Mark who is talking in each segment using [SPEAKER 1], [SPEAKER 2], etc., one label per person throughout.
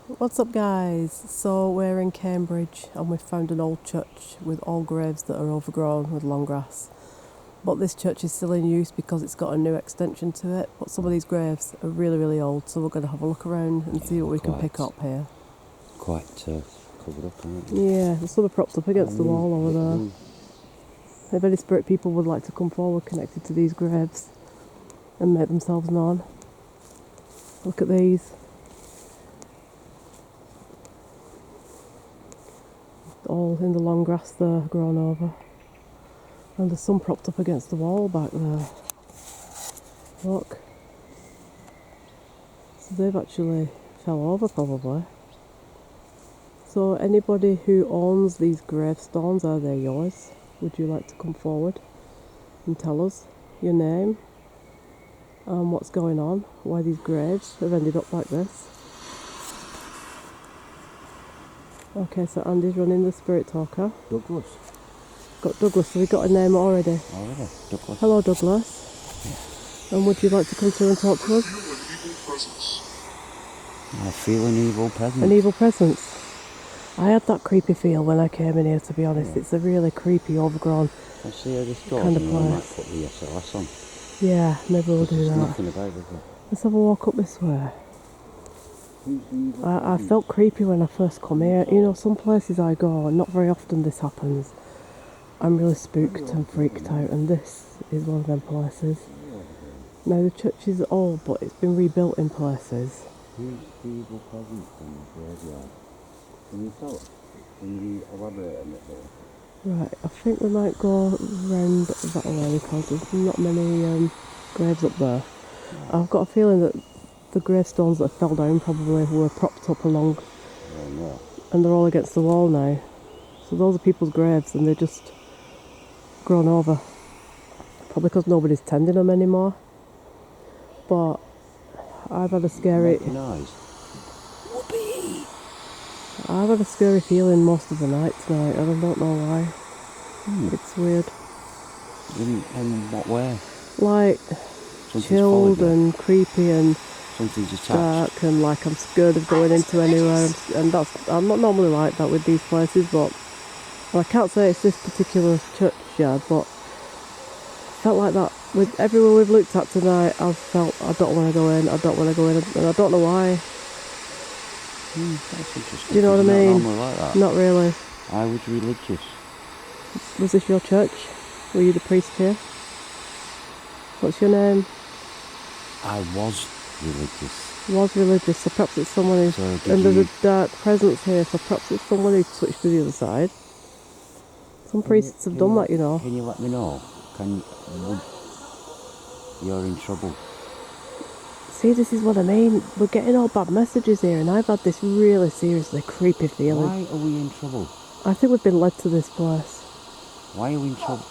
[SPEAKER 1] What's up, guys? So we're in Cambridge and we've found an old church with all graves that are overgrown with long grass. But this church is still in use because it's got a new extension to it. But some of these graves are really, really old, so we're going to have a look around and see what we can pick up here.
[SPEAKER 2] Quite covered up, aren't they?
[SPEAKER 1] Yeah, there's some are propped up against the wall over there. If any spirit people would like to come forward connected to these graves and make themselves known. Look at these. All in the long grass there, grown over. And there's some propped up against the wall back there. Look. So they've actually fell over probably. So anybody who owns these gravestones, are they yours? Would you like to come forward and tell us your name and what's going on, why these graves have ended up like this? Okay, so Andy's running the spirit talker.
[SPEAKER 2] Douglas.
[SPEAKER 1] Got Douglas, so we got a name already.
[SPEAKER 2] Already, Douglas.
[SPEAKER 1] Hello, Douglas. And would you like to come through and talk to us?
[SPEAKER 2] I feel an evil presence.
[SPEAKER 1] An evil presence. I had that creepy feel when I came in here, to be honest. Yeah. It's a really creepy, overgrown
[SPEAKER 2] I see how this goes
[SPEAKER 1] kind of
[SPEAKER 2] and
[SPEAKER 1] place.
[SPEAKER 2] I might put the SLS on.
[SPEAKER 1] Yeah, maybe we'll do that.
[SPEAKER 2] Nothing about it, is there?
[SPEAKER 1] Let's have a walk up this way. I felt creepy when I first come here. You know, some places I go, and not very often this happens, I'm really spooked and freaked out, and this is one of them places. Now the church is old, but it's been rebuilt in places.
[SPEAKER 2] Who's the evil presence in the graveyard? Can you tell us? Can you elaborate on it there?
[SPEAKER 1] Right, I think we might go round that way because there's not many graves up there. I've got a feeling that the gravestones that fell down probably were propped up along, and they're all against the wall now. So those are people's graves and they're just grown over. Probably because nobody's tending them anymore. But I've had a scary...
[SPEAKER 2] Noise. Whoopee!
[SPEAKER 1] I've had a scary feeling most of the night tonight, and I don't know why. It's weird.
[SPEAKER 2] In what way?
[SPEAKER 1] Like,
[SPEAKER 2] Something's
[SPEAKER 1] chilled and creepy and
[SPEAKER 2] something's attached.
[SPEAKER 1] dark, and like I'm scared of going into anywhere. And I'm not normally like that with these places, but well, I can't say it's this particular churchyard, but felt like that with everywhere we've looked at tonight. I've felt I don't want to go in, and I don't know why.
[SPEAKER 2] That's interesting.
[SPEAKER 1] Do you know what I mean?
[SPEAKER 2] Not normally like that.
[SPEAKER 1] Not really.
[SPEAKER 2] I was religious.
[SPEAKER 1] Was this your church? Were you the priest here? What's your name?
[SPEAKER 2] I was religious.
[SPEAKER 1] Was religious, so perhaps it's someone who's...
[SPEAKER 2] So
[SPEAKER 1] and there's a dark presence here, so perhaps it's someone who switched to the other side. Some priests have done that, you know.
[SPEAKER 2] Can you let me know? You're in trouble.
[SPEAKER 1] See, this is what I mean. We're getting all bad messages here, and I've had this really seriously creepy feeling.
[SPEAKER 2] Why are we in trouble?
[SPEAKER 1] I think we've been led to this place.
[SPEAKER 2] Why are we in trouble?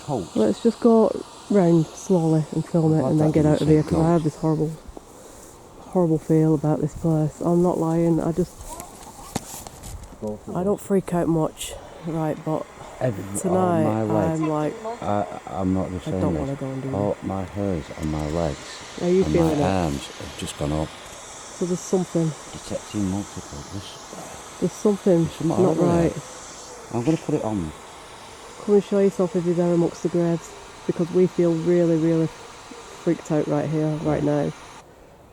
[SPEAKER 2] Cult.
[SPEAKER 1] Let's just go round slowly and film it and then get out of here, because I have this horrible feel about this place. I'm not lying, I don't freak out much, right, but tonight I'm like...
[SPEAKER 2] I'm not just saying
[SPEAKER 1] I don't want to go and do that.
[SPEAKER 2] My hairs on my legs
[SPEAKER 1] Are you
[SPEAKER 2] and
[SPEAKER 1] feeling
[SPEAKER 2] my
[SPEAKER 1] it?
[SPEAKER 2] arms have just gone up.
[SPEAKER 1] So there's something.
[SPEAKER 2] Detecting multiple.
[SPEAKER 1] There's something not right.
[SPEAKER 2] I'm going to put it on.
[SPEAKER 1] Come and show yourself if you're there amongst the graves, because we feel really, really freaked out right here, right now.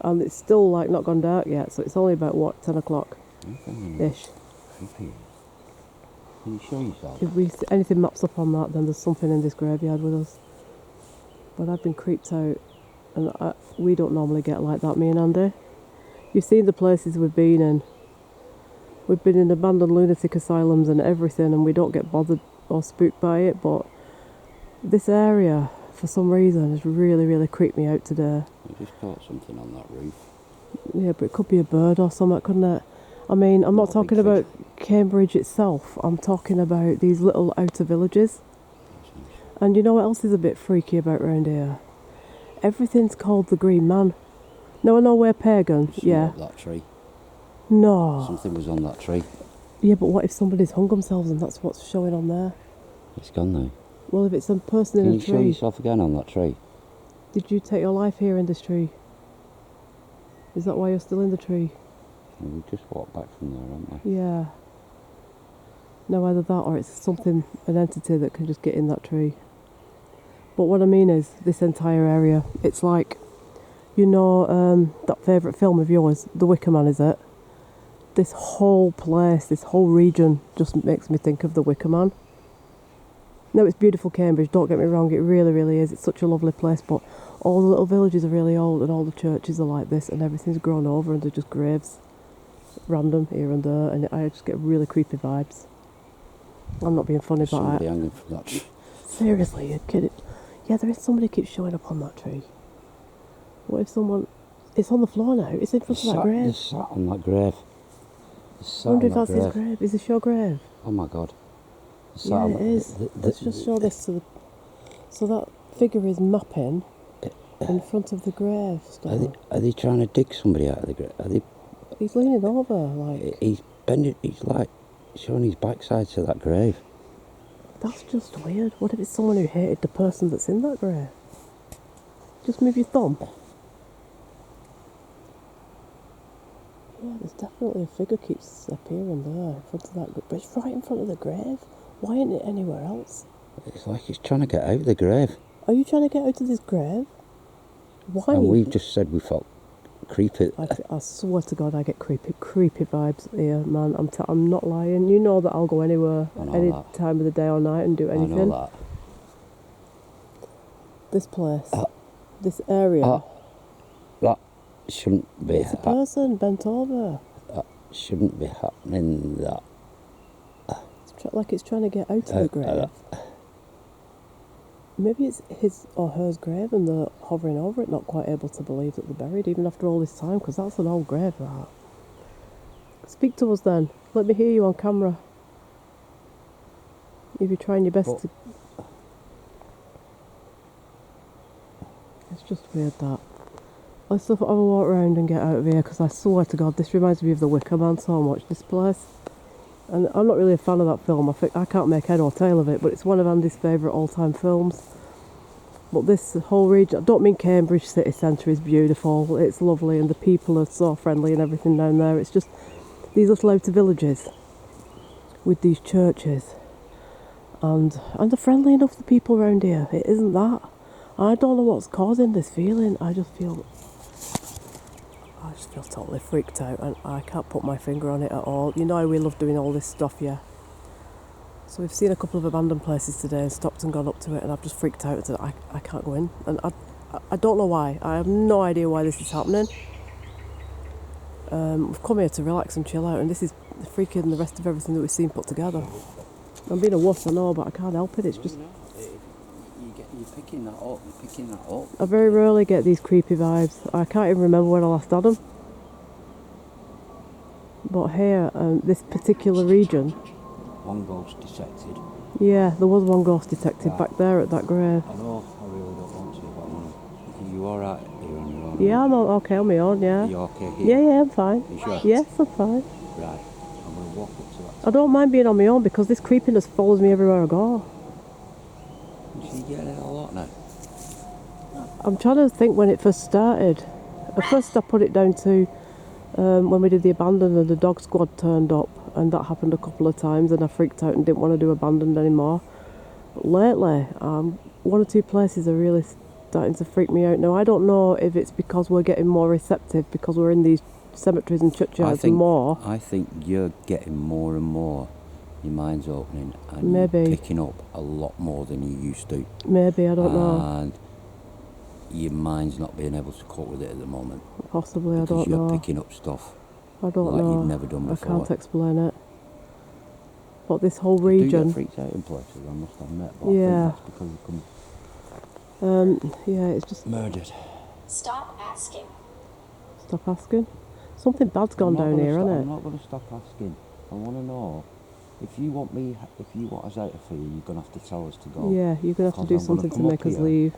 [SPEAKER 1] And it's still like not gone dark yet, so it's only about 10 o'clock ish.
[SPEAKER 2] Creepy. Can you show yourself?
[SPEAKER 1] If anything maps up on that, then there's something in this graveyard with us. But I've been creeped out, and we don't normally get like that, me and Andy. You've seen the places we've been in. We've been in abandoned lunatic asylums and everything, and we don't get bothered or spooked by it, but this area, for some reason, has really, really creeped me out today.
[SPEAKER 2] You just caught something on that roof.
[SPEAKER 1] Yeah, but it could be a bird or something, couldn't it? I mean, I'm not talking about Cambridge itself, I'm talking about these little outer villages. And you know what else is a bit freaky about round here? Everything's called the Green Man. No, I know we're pagan, yeah.
[SPEAKER 2] That tree.
[SPEAKER 1] No.
[SPEAKER 2] Something was on that tree.
[SPEAKER 1] Yeah, but what if somebody's hung themselves and that's what's showing on there?
[SPEAKER 2] It's gone now.
[SPEAKER 1] Well, if it's a person in a tree...
[SPEAKER 2] Can you show yourself again on that tree?
[SPEAKER 1] Did you take your life here in this tree? Is that why you're still in the tree?
[SPEAKER 2] And we just walked back from there, haven't we?
[SPEAKER 1] Yeah. No, either that or it's something, an entity that can just get in that tree. But what I mean is, this entire area, it's like, you know, that favourite film of yours, The Wicker Man, is it? This whole place, this whole region just makes me think of The Wicker Man. No, it's beautiful Cambridge, don't get me wrong, it really, really is. It's such a lovely place, but all the little villages are really old and all the churches are like this and everything's grown over and they're just graves. Random here and there, and I just get really creepy vibes. I'm not being funny, but
[SPEAKER 2] Somebody hanging from that tree.
[SPEAKER 1] seriously, you're kidding. Yeah, there is somebody keeps showing up on that tree. What if someone... It's on the floor now, it's in front of that
[SPEAKER 2] They're
[SPEAKER 1] grave.
[SPEAKER 2] sat on that grave.
[SPEAKER 1] I wonder if that's his grave. Is this your grave?
[SPEAKER 2] Oh my god.
[SPEAKER 1] Yeah, it is. Let's just show this to the... So that figure is mapping in front of the grave.
[SPEAKER 2] Are they trying to dig somebody out of the grave?
[SPEAKER 1] He's leaning over, like...
[SPEAKER 2] He's bending, he's like showing his backside to that grave.
[SPEAKER 1] That's just weird. What if it's someone who hated the person that's in that grave? Just move your thumb. Yeah, there's definitely a figure keeps appearing there in front of that grave. But it's right in front of the grave. Why isn't it anywhere else?
[SPEAKER 2] It's like he's trying to get out of the grave.
[SPEAKER 1] Are you trying to get out of this grave? Why?
[SPEAKER 2] And we've just said we felt creepy.
[SPEAKER 1] I swear to God, I get creepy vibes here, man. I'm not lying. You know that I'll go anywhere, any time of the day or night and do anything.
[SPEAKER 2] I know that.
[SPEAKER 1] This place, this area.
[SPEAKER 2] That shouldn't be.
[SPEAKER 1] It's a person bent over.
[SPEAKER 2] That shouldn't be happening. That.
[SPEAKER 1] It's like it's trying to get out of the grave. Maybe it's his or hers grave and they're hovering over it, not quite able to believe that they're buried, even after all this time, because that's an old grave, that. Speak to us then. Let me hear you on camera. If you're trying your best to... It's just weird, that. Let's have a walk around and get out of here, because I swear to God, this reminds me of The Wicker Man so much, this place. And I'm not really a fan of that film. I can't make head or tail of it, but it's one of Andy's favourite all-time films. But this whole region, I don't mean Cambridge city centre is beautiful, it's lovely and the people are so friendly and everything down there. It's just these little outer villages with these churches. And they're friendly enough, the people around here. It isn't that. I don't know what's causing this feeling. I just feel totally freaked out and I can't put my finger on it at all. You know how we love doing all this stuff, yeah? So we've seen a couple of abandoned places today and stopped and gone up to it and I've just freaked out and said, I can't go in. And I don't know why. I have no idea why this is happening. We've come here to relax and chill out and this is freaking the rest of everything that we've seen put together. I'm being a wuss, I know, but I can't help it. It's just...
[SPEAKER 2] You're picking that up.
[SPEAKER 1] I very rarely get these creepy vibes. I can't even remember when I last had them. But here, this particular region...
[SPEAKER 2] One ghost detected.
[SPEAKER 1] Yeah, there was one ghost detected back there at that grave.
[SPEAKER 2] I know, I really don't want to, but are you alright here on your own?
[SPEAKER 1] Yeah, I'm okay on my own, yeah.
[SPEAKER 2] Are you okay here?
[SPEAKER 1] Yeah, I'm fine.
[SPEAKER 2] Are you sure?
[SPEAKER 1] Yes, I'm fine.
[SPEAKER 2] Right, I'm going to walk up to that.
[SPEAKER 1] I don't mind being on my own because this creepiness follows me everywhere I go.
[SPEAKER 2] So you get it a lot now?
[SPEAKER 1] I'm trying to think when it first started. At first I put it down to when we did the abandoned and the dog squad turned up and that happened a couple of times and I freaked out and didn't want to do abandoned anymore. But lately, one or two places are really starting to freak me out. Now I don't know if it's because we're getting more receptive because we're in these cemeteries and churchyards more.
[SPEAKER 2] I think you're getting more and more. Your mind's opening and
[SPEAKER 1] Maybe.
[SPEAKER 2] You're picking up a lot more than you used to.
[SPEAKER 1] Maybe, I don't know.
[SPEAKER 2] And your mind's not being able to cope with it at the moment.
[SPEAKER 1] Possibly, I don't
[SPEAKER 2] Because
[SPEAKER 1] know.
[SPEAKER 2] you're picking up stuff
[SPEAKER 1] I don't
[SPEAKER 2] like
[SPEAKER 1] know.
[SPEAKER 2] you've never done before.
[SPEAKER 1] I can't explain it. But this whole
[SPEAKER 2] You do
[SPEAKER 1] region...
[SPEAKER 2] get freaked out in places, I must admit. But
[SPEAKER 1] Yeah.
[SPEAKER 2] I think that's because you come
[SPEAKER 1] yeah, it's just...
[SPEAKER 2] murdered.
[SPEAKER 3] Stop asking.
[SPEAKER 1] Stop asking. Something bad's gone down here,
[SPEAKER 2] I'm
[SPEAKER 1] hasn't
[SPEAKER 2] not going to stop asking. I want to know if you want us out of here, you're going to have to tell us to go.
[SPEAKER 1] it? Yeah, you're going to have to do
[SPEAKER 2] Because I'm gonna
[SPEAKER 1] something to
[SPEAKER 2] come
[SPEAKER 1] make
[SPEAKER 2] up
[SPEAKER 1] us
[SPEAKER 2] here.
[SPEAKER 1] leave.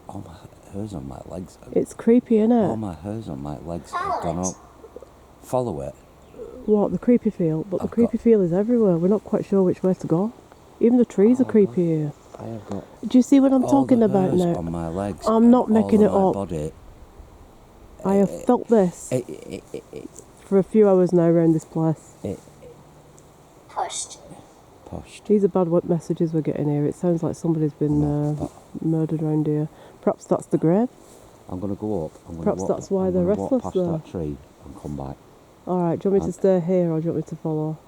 [SPEAKER 2] All my hairs on my legs.
[SPEAKER 1] It's creepy,
[SPEAKER 2] All
[SPEAKER 1] innit?
[SPEAKER 2] my hairs on my legs have gone up. Follow it.
[SPEAKER 1] What, the creepy feel? But the
[SPEAKER 2] I've
[SPEAKER 1] creepy feel is everywhere. We're not quite sure which way to go. Even the trees are creepy here.
[SPEAKER 2] I have got
[SPEAKER 1] Do you see what I'm
[SPEAKER 2] all
[SPEAKER 1] talking
[SPEAKER 2] the
[SPEAKER 1] about
[SPEAKER 2] hairs
[SPEAKER 1] now?
[SPEAKER 2] on my legs.
[SPEAKER 1] I'm not
[SPEAKER 2] and
[SPEAKER 1] making
[SPEAKER 2] all
[SPEAKER 1] it
[SPEAKER 2] of my
[SPEAKER 1] up.
[SPEAKER 2] body
[SPEAKER 1] I have felt this for a few hours now around this place.
[SPEAKER 3] Pushed.
[SPEAKER 2] Pushed.
[SPEAKER 1] These are bad messages we're getting here. It sounds like somebody's been murdered around here. Perhaps that's the grave.
[SPEAKER 2] I'm going to go up.
[SPEAKER 1] Perhaps that's why they're restless
[SPEAKER 2] walk past
[SPEAKER 1] there.
[SPEAKER 2] that tree and come back.
[SPEAKER 1] Alright, do you want me to stay here or do you want me to follow?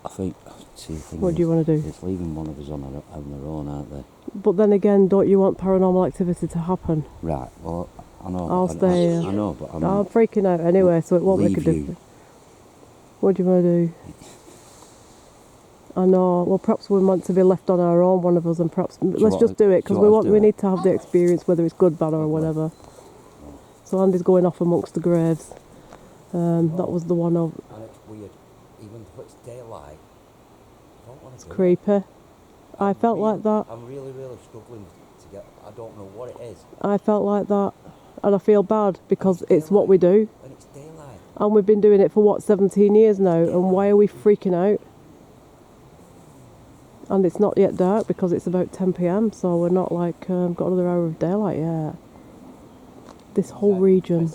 [SPEAKER 2] I think, see, the thing
[SPEAKER 1] What do you want to do?
[SPEAKER 2] It's leaving one of us on their own, aren't they?
[SPEAKER 1] But then again, don't you want paranormal activity to happen?
[SPEAKER 2] Right, well, I know.
[SPEAKER 1] I'll stay here.
[SPEAKER 2] I know, but I'm
[SPEAKER 1] freaking out anyway, so it won't make a
[SPEAKER 2] leave you.
[SPEAKER 1] difference. What do you want to do? I know. Well, perhaps we want to be left on our own, one of us, and perhaps let's just do it because we need to have the experience, whether it's good, bad, or whatever. So Andy's going off amongst the graves. That was the one of.
[SPEAKER 2] And it's weird, even though it's daylight. I don't want to do it.
[SPEAKER 1] Creepy. I felt like that.
[SPEAKER 2] I'm really struggling to get. I don't know what it is.
[SPEAKER 1] I felt like that, and I feel bad because it's what we do,
[SPEAKER 2] And it's daylight.
[SPEAKER 1] and we've been doing it for what 17 years now. And why are we freaking out? And it's not yet dark because it's about 10 p.m. So we're not like got another hour of daylight yet. This whole region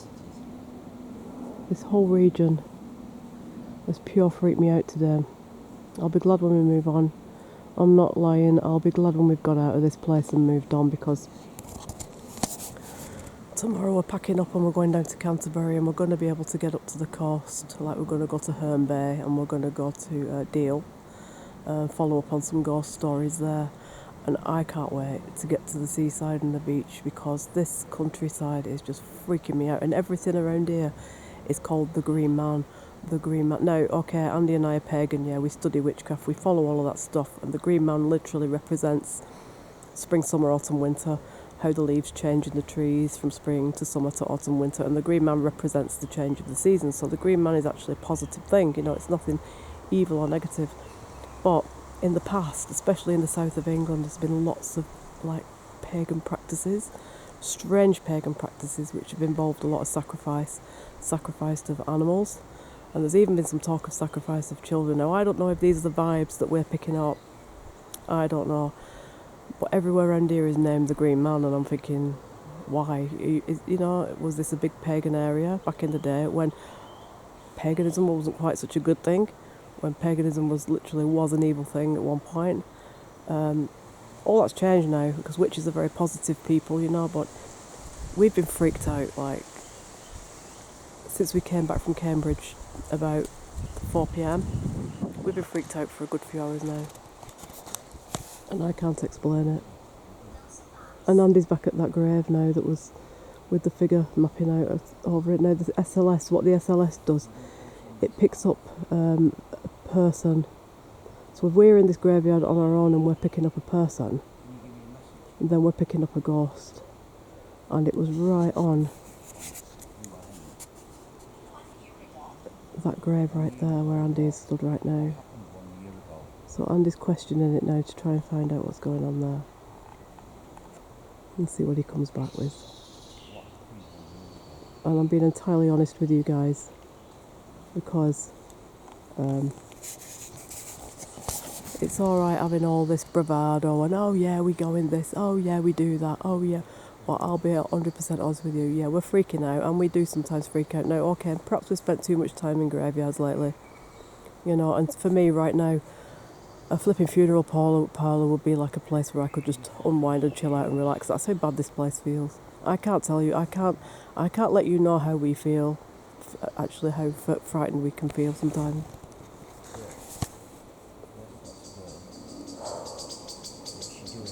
[SPEAKER 1] has pure freaked me out today. I'll be glad when we move on. I'm not lying. I'll be glad when we've got out of this place and moved on because tomorrow we're packing up and we're going down to Canterbury and we're going to be able to get up to the coast. Like we're going to go to Herne Bay and we're going to go to Deal. Follow up on some ghost stories there, and I can't wait to get to the seaside and the beach because this countryside is just freaking me out, and everything around here is called the Green Man. Now, okay, Andy and I are pagan, yeah, we study witchcraft, we follow all of that stuff, and the Green Man literally represents spring, summer, autumn, winter, how the leaves change in the trees from spring to summer to autumn, winter, and the Green Man represents the change of the seasons. So the Green Man is actually a positive thing, it's nothing evil or negative. But in the past, especially in the south of England, there's been lots of pagan practices, strange pagan practices, which have involved a lot of sacrifice of animals, and there's even been some talk of sacrifice of children. Now, I don't know if these are the vibes that we're picking up. I don't know, but everywhere around here is named the Green Man, and I'm thinking, why? Was this a big pagan area back in the day when paganism wasn't quite such a good thing? When paganism was an evil thing at one point. All that's changed now because witches are very positive people, but we've been freaked out since we came back from Cambridge about 4 p.m. We've been freaked out for a good few hours now, and I can't explain it. And Andy's back at that grave now that was with the figure mapping out over it. Now the SLS, what the SLS does, it picks up person. So if we're in this graveyard on our own and we're picking up a person, and then we're picking up a ghost, and it was right on that grave right there where Andy is stood right now. So Andy's questioning it now to try and find out what's going on there and see what he comes back with. And I'm being entirely honest with you guys because it's alright having all this bravado and oh yeah we go in this, oh yeah we do that, oh yeah, but I'll be 100% honest with you, yeah, we're freaking out and we do sometimes freak out. Now okay, perhaps we've spent too much time in graveyards lately, and for me right now a flipping funeral parlour would be like a place where I could just unwind and chill out and relax. That's how bad this place feels. I can't tell you, I can't let you know how we feel, actually how frightened we can feel sometimes.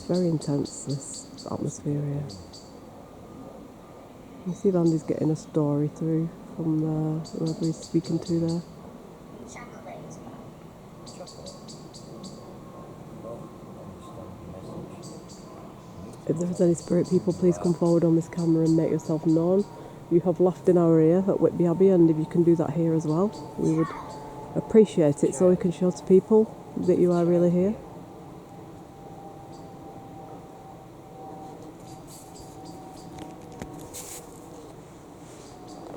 [SPEAKER 1] Very intense, this atmosphere here. You see Andy's getting a story through from whoever he's speaking to there.
[SPEAKER 3] Chocolate.
[SPEAKER 1] If there's any spirit people, please come forward on this camera and make yourself known. You have laughed in our ear at Whitby Abbey, and if you can do that here as well, we would appreciate it so we can show to people that you are really here.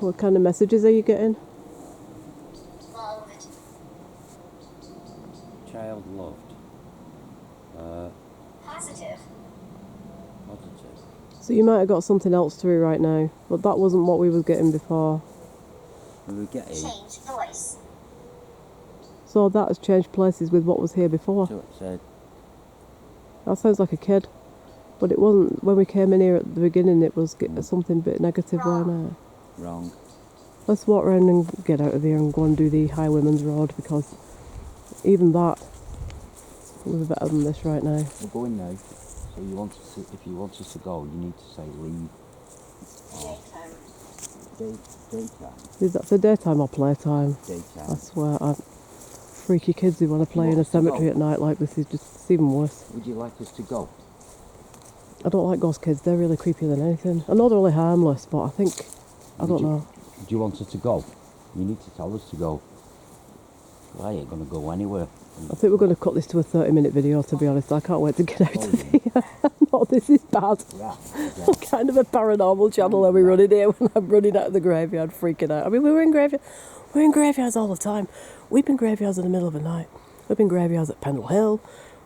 [SPEAKER 1] What kind of messages are you getting?
[SPEAKER 3] Loved.
[SPEAKER 2] Child loved.
[SPEAKER 3] Positive.
[SPEAKER 2] Positive.
[SPEAKER 1] So So you might have got something else through right now, but that wasn't what we were getting before.
[SPEAKER 2] We were getting.
[SPEAKER 3] Change voice.
[SPEAKER 1] So that has changed places with what was here before.
[SPEAKER 2] So it said.
[SPEAKER 1] That sounds like a kid, but it wasn't. When we came in here at the beginning, it was something a bit negative, wasn't it?
[SPEAKER 2] Wrong.
[SPEAKER 1] Let's walk around and get out of here and go and do the Highwayman's Road, because even that was better than this right now.
[SPEAKER 2] We're going now. So you want us to, if you want us to go, you need to say leave. Daytime.
[SPEAKER 1] Is that for daytime or playtime?
[SPEAKER 2] Daytime.
[SPEAKER 1] I swear, freaky kids who want to play in a cemetery at night like this is just it's even worse.
[SPEAKER 2] Would you like us to go?
[SPEAKER 1] I don't like ghost kids, they're really creepier than anything. I know they're only harmless, but I think, I don't know.
[SPEAKER 2] Do you want us to go? You need to tell us to go. Well, I ain't going to go anywhere.
[SPEAKER 1] I think we're going to cut this to a 30-minute video, to be honest. I can't wait to get out of here. No, this is bad.
[SPEAKER 2] Yeah.
[SPEAKER 1] What kind of a paranormal channel are we running here when I'm running out of the graveyard, freaking out? I mean, we're in graveyards all the time. We've been graveyards in the middle of the night. We've been graveyards at Pendle Hill.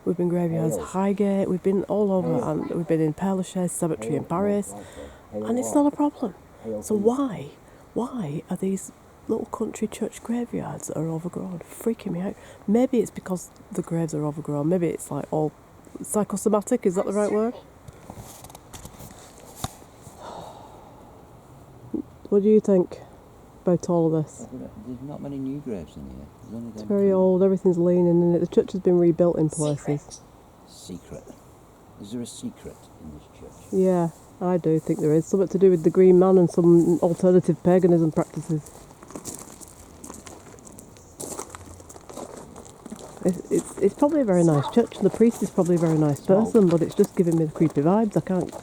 [SPEAKER 1] We've been graveyards at Highgate. We've been all over, and we've been in Père Lachaise Cemetery in Paris, and it's not a problem. So why are these little country church graveyards that are overgrown freaking me out? Maybe it's because the graves are overgrown. Maybe it's like all psychosomatic. Is that the right word? What do you think about all of this?
[SPEAKER 2] There's not many new graves in here. There's only
[SPEAKER 1] It's very old. Everything's leaning in it. The church has been rebuilt in places.
[SPEAKER 2] Secret. Is there a secret in this church?
[SPEAKER 1] Yeah, I do think there is. Something to do with the Green Man and some alternative paganism practices. It's probably a very nice church, and the priest is probably a very nice person, but it's just giving me the creepy vibes. I can't...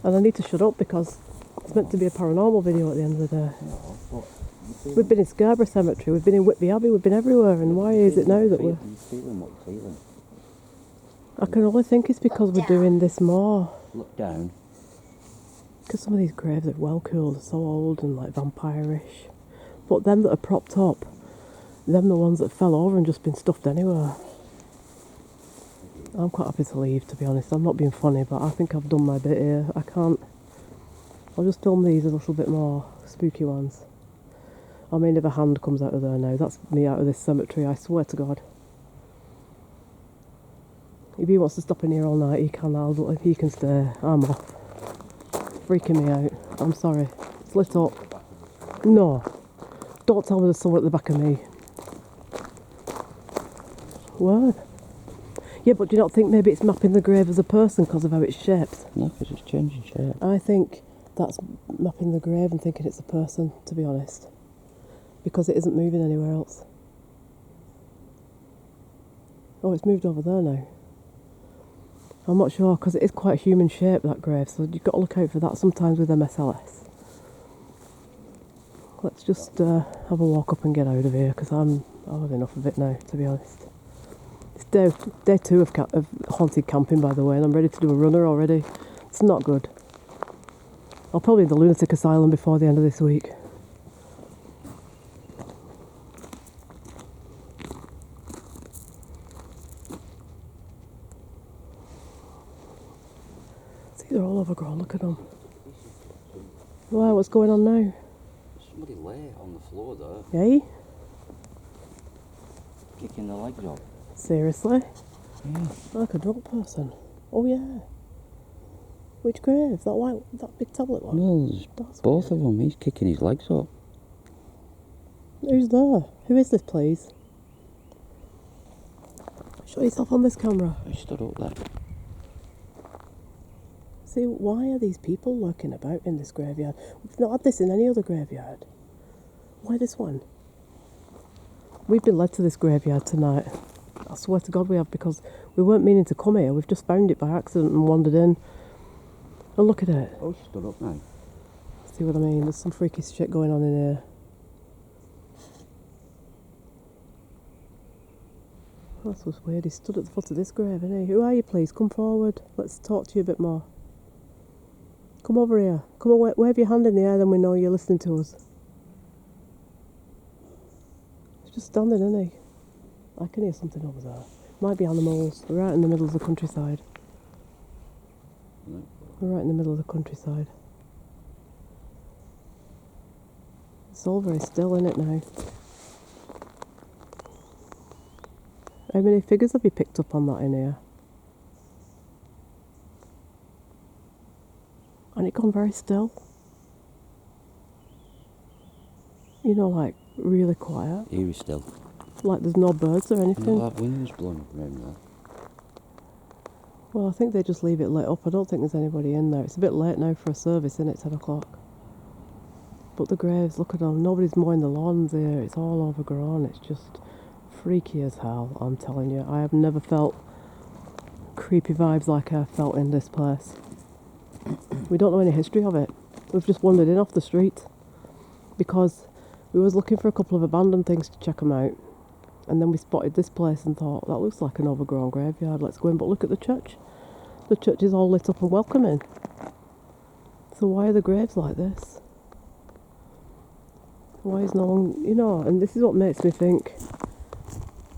[SPEAKER 1] And I need to shut up because it's meant to be a paranormal video at the end of the day.
[SPEAKER 2] No, but
[SPEAKER 1] We've been in Scarborough Cemetery, we've been in Whitby Abbey, we've been everywhere, and why is it now that we're...
[SPEAKER 2] You're feeling what you're feeling.
[SPEAKER 1] I can only think it's because we're doing this more.
[SPEAKER 2] Look down.
[SPEAKER 1] Because some of these graves are well cooled, they're so old and like vampire-ish. But them that are propped up, them the ones that fell over and just been stuffed anywhere. I'm quite happy to leave, to be honest. I'm not being funny, but I think I've done my bit here. I can't... I'll just film these a little bit more spooky ones. I mean, if a hand comes out of there now, that's me out of this cemetery, I swear to God. If he wants to stop in here all night, he can, but if he can stay, I'm off. Freaking me out. I'm sorry. It's lit up. No. Don't tell me there's someone at the back of me. What? Yeah, but do you not think maybe it's mapping the grave as a person because of how it's shaped?
[SPEAKER 2] No, because it's changing shape.
[SPEAKER 1] I think that's mapping the grave and thinking it's a person, to be honest. Because it isn't moving anywhere else. Oh, it's moved over there now. I'm not sure, because it is quite a human shape, that grave, so you've got to look out for that sometimes with MSLS. Let's just have a walk up and get out of here, because I've had enough of it now, to be honest. It's day 2 of haunted camping, by the way, and I'm ready to do a runner already. It's not good. I'll probably be in the lunatic asylum before the end of this week. See, they're all overgrown, look at them. Wow, what's going on now?
[SPEAKER 2] Somebody lay on the floor there,
[SPEAKER 1] Eh?
[SPEAKER 2] kicking their legs up.
[SPEAKER 1] Seriously?
[SPEAKER 2] Yeah.
[SPEAKER 1] Like a drunk person. Oh yeah. Which grave? That big tablet one?
[SPEAKER 2] Well, there's
[SPEAKER 1] That's
[SPEAKER 2] both
[SPEAKER 1] weird.
[SPEAKER 2] of them. He's kicking his legs up.
[SPEAKER 1] Who's there? Who is this, please? Show yourself on this camera.
[SPEAKER 2] He stood up there.
[SPEAKER 1] See, why are these people lurking about in this graveyard? We've not had this in any other graveyard. Why this one? We've been led to this graveyard tonight. I swear to God we have, because we weren't meaning to come here. We've just found it by accident and wandered in. And look at it.
[SPEAKER 2] Oh, she stood up now.
[SPEAKER 1] See what I mean? There's some freaky shit going on in here. That's what's weird. He stood at the foot of this grave, isn't he? Who are you, please? Come forward. Let's talk to you a bit more. Come over here. Come on, wave your hand in the air, then we know you're listening to us. He's just standing, isn't he? I can hear something over there. Might be animals. We're right in the middle of the countryside. We're right in the middle of the countryside. It's all very still, isn't it, now? How many figures have you picked up on that in here? And it gone very still. You know, like really quiet.
[SPEAKER 2] Eerie still.
[SPEAKER 1] Like there's no birds or anything.
[SPEAKER 2] That wind's blowing around there.
[SPEAKER 1] Well, I think they just leave it lit up. I don't think there's anybody in there. It's a bit late now for a service, isn't it? 10 o'clock. But the graves, look at them. Nobody's mowing the lawns here. It's all overgrown. It's just freaky as hell, I'm telling you. I have never felt creepy vibes like I felt in this place. We don't know any history of it. We've just wandered in off the street because we was looking for a couple of abandoned things to check them out. And then we spotted this place and thought, that looks like an overgrown graveyard. Let's go in. But look at the church. The church is all lit up and welcoming. So why are the graves like this? Why is no one, you know, and this is what makes me think.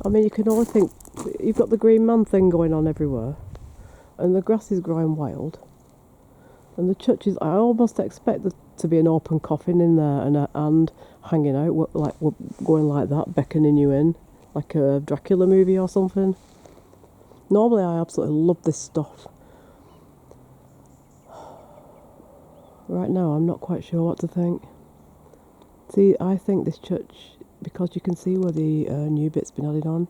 [SPEAKER 1] I mean, you can only think, you've got the green man thing going on everywhere, and the grass is growing wild, and the church is, I almost expect there to be an open coffin in there and a hand hanging out, like going like that, beckoning you in, like a Dracula movie or something. Normally I absolutely love this stuff. Right now I'm not quite sure what to think. See, I think this church, because you can see where the new bit's been added on,